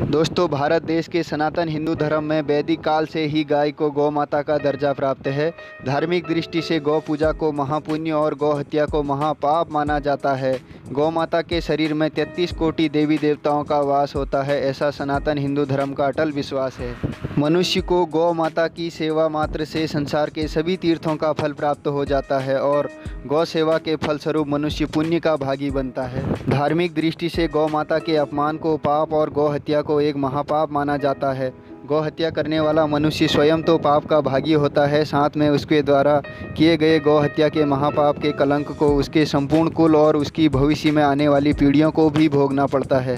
दोस्तों, भारत देश के सनातन हिंदू धर्म में वैदिक काल से ही गाय को गौ माता का दर्जा प्राप्त है। धार्मिक दृष्टि से गौ पूजा को महापुण्य और गौ हत्या को महापाप माना जाता है। गौ माता के शरीर में 33 कोटि देवी देवताओं का वास होता है, ऐसा सनातन हिंदू धर्म का अटल विश्वास है। मनुष्य को गौ माता की सेवा मात्र से संसार के सभी तीर्थों का फल प्राप्त हो जाता है और गौ सेवा के फलस्वरूप मनुष्य पुण्य का भागी बनता है। धार्मिक दृष्टि से गौ माता के अपमान को पाप और गौ हत्या को एक महापाप माना जाता है। गौ हत्या करने वाला मनुष्य स्वयं तो पाप का भागी होता है, साथ में उसके द्वारा किए गए गौ हत्या के महापाप के कलंक को उसके संपूर्ण कुल और उसकी भविष्य में आने वाली पीढ़ियों को भी भोगना पड़ता है।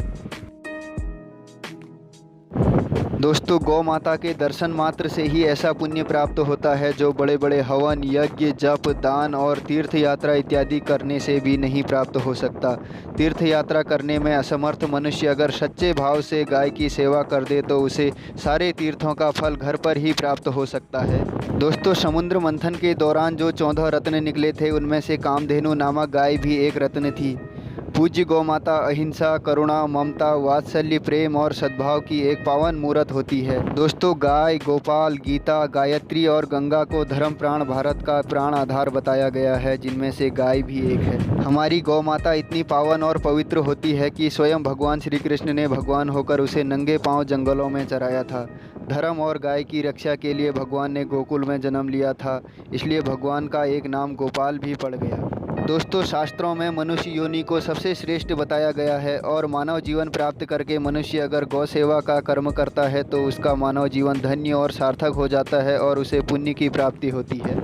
दोस्तों, गौ माता के दर्शन मात्र से ही ऐसा पुण्य प्राप्त होता है जो बड़े बड़े हवन, यज्ञ, जप, दान और तीर्थ यात्रा इत्यादि करने से भी नहीं प्राप्त हो सकता। तीर्थ यात्रा करने में असमर्थ मनुष्य अगर सच्चे भाव से गाय की सेवा कर दे तो उसे सारे तीर्थों का फल घर पर ही प्राप्त हो सकता है। दोस्तों, समुद्र मंथन के दौरान जो 14 रत्न निकले थे, उनमें से कामधेनु नामक गाय भी एक रत्न थी। पूज्य गौ माता अहिंसा, करुणा, ममता, वात्सल्य, प्रेम और सद्भाव की एक पावन मूर्त होती है। दोस्तों, गाय, गोपाल, गीता, गायत्री और गंगा को धर्म प्राण भारत का प्राण आधार बताया गया है, जिनमें से गाय भी एक है। हमारी गौ माता इतनी पावन और पवित्र होती है कि स्वयं भगवान श्री कृष्ण ने भगवान होकर उसे नंगे पांव जंगलों में चराया था। धर्म और गाय की रक्षा के लिए भगवान ने गोकुल में जन्म लिया था, इसलिए भगवान का एक नाम गोपाल भी पड़ गया। दोस्तों, शास्त्रों में मनुष्य योनि को सबसे श्रेष्ठ बताया गया है और मानव जीवन प्राप्त करके मनुष्य अगर गौ सेवा का कर्म करता है तो उसका मानव जीवन धन्य और सार्थक हो जाता है और उसे पुण्य की प्राप्ति होती है।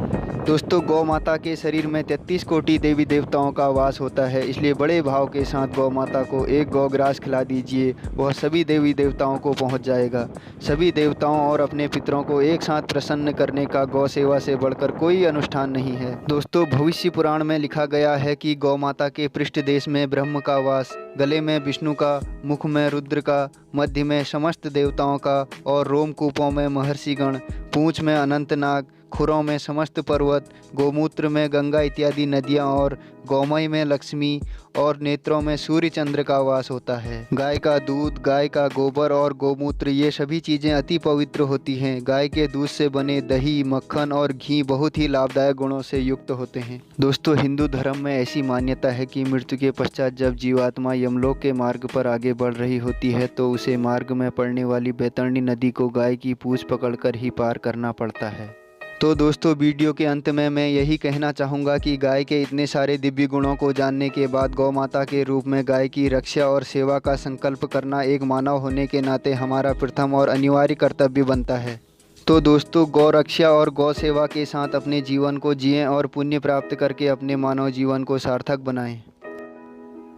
दोस्तों, गौ माता के शरीर में 33 कोटि देवी देवताओं का वास होता है, इसलिए बड़े भाव के साथ गौ माता को एक गौग्रास खिला दीजिए, वह सभी देवी देवताओं को पहुंच जाएगा। सभी देवताओं और अपने पितरों को एक साथ प्रसन्न करने का गौ सेवा से बढ़कर कोई अनुष्ठान नहीं है। दोस्तों, भविष्य पुराण में लिखा गया है कि गौ माता के पृष्ठ देश में ब्रह्म का वास, गले में विष्णु का, मुख में रुद्र का, मध्य में समस्त देवताओं का और रोमकूपों में महर्षिगण, पूंछ में अनंत नाग, खुरों में समस्त पर्वत, गोमूत्र में गंगा इत्यादि नदियाँ और गौमय में लक्ष्मी और नेत्रों में सूर्य चंद्र का वास होता है। गाय का दूध, गाय का गोबर और गोमूत्र ये सभी चीज़ें अति पवित्र होती हैं। गाय के दूध से बने दही, मक्खन और घी बहुत ही लाभदायक गुणों से युक्त होते हैं। दोस्तों, हिंदू धर्म में ऐसी मान्यता है कि मृत्यु के पश्चात जब जीवात्मा यमलोक के मार्ग पर आगे बढ़ रही होती है तो उसे मार्ग में पड़ने वाली बैतरणी नदी को गाय की पूंछ पकड़कर ही पार करना पड़ता है। तो दोस्तों, वीडियो के अंत में मैं यही कहना चाहूँगा कि गाय के इतने सारे दिव्य गुणों को जानने के बाद गौ माता के रूप में गाय की रक्षा और सेवा का संकल्प करना एक मानव होने के नाते हमारा प्रथम और अनिवार्य कर्तव्य बनता है। तो दोस्तों, गौ रक्षा और गौ सेवा के साथ अपने जीवन को जिएं और पुण्य प्राप्त करके अपने मानव जीवन को सार्थक बनाएं।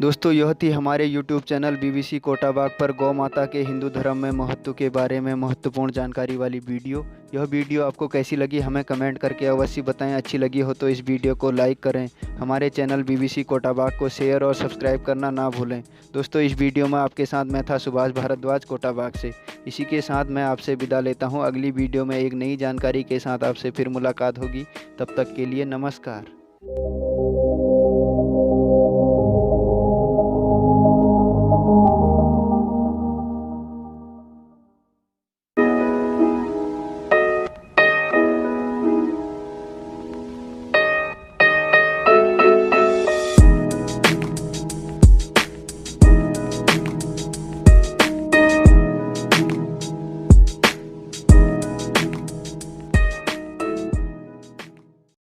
दोस्तों, यह थी हमारे YouTube चैनल BBC कोटाबाग पर गौ माता के हिंदू धर्म में महत्व के बारे में महत्वपूर्ण जानकारी वाली वीडियो। यह वीडियो आपको कैसी लगी हमें कमेंट करके अवश्य बताएं। अच्छी लगी हो तो इस वीडियो को लाइक करें। हमारे चैनल BBC कोटाबाग को शेयर और सब्सक्राइब करना ना भूलें। दोस्तों, इस वीडियो में आपके साथ मैं था सुभाष भारद्वाज कोटाबाग से। इसी के साथ मैं आपसे विदा लेता हूँ। अगली वीडियो में एक नई जानकारी के साथ आपसे फिर मुलाकात होगी। तब तक के लिए नमस्कार।